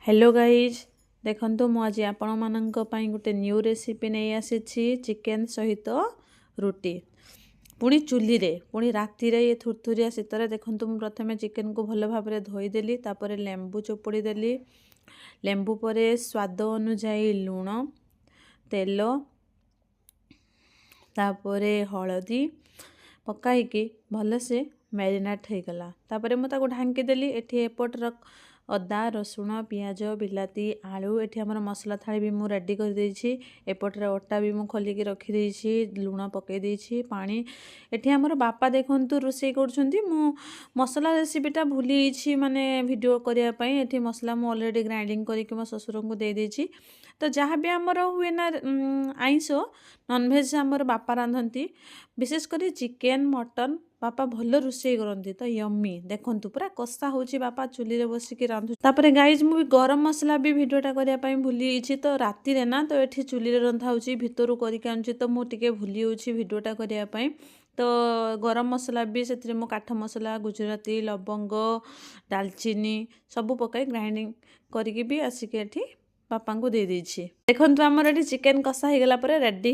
hello guys देखो मु आज आपण मानक गोटे न्यू रेसिपी नहीं आसी चिकेन सहित रुटी पुणी चुली रे पुणी राति रे ये थुरथुरिया शीतर देखो मु प्रथम चिकेन को भल भाव धोईदेली तापर लेंबू चोपुड़ी देली लेंबू पर स्वाद अनुजाई लुण तेल तापर हलदी पकाईकी भलसे मैरिनेट हो गला तापर मुझे ढांकी देली एठी एपटर अदा रसुण पियाज बिलाती आलू एठी हमर मसला थाली भी मु रेडी कर देछि एपटरे अटा भी मु खोलिकी रखी देछि लुण पके देछि पानी एठी हमर बापा देखंतु रोसई करछंती मु मसला रेसिपीटा भूली छि माने वीडियो करिया पई एठी मसला मु ऑलरेडी ग्राइंडिंग करिक मो ससुर को दे देछि तो जहाँ भी आमर हुए ना आइंस नॉनवेज आमर बापा रांधती विशेष कर चिकेन मटन बापा भल रोषे करती तो यम्मी देखंतु पूरा कषा होची बापा चुली रे बसिकी रांधु तापर गाइज मु गरम मसला भी वीडियोटा करिया पई भूली छि तो राति रे ना तो एठी चुली रे रंधा होची भितरु करिक आनछि तो मु टिके भूली होची वीडियोटा करिया पई तो गरम मसला भी से मु काठ मसला गुजराती लवंग दालचीनी सब पकाई ग्राइंडिंग करिकी भी आसिक एठी बापा को दे देछि देखंतु हमर एठी चिकेन कषा हो गला पर रेडी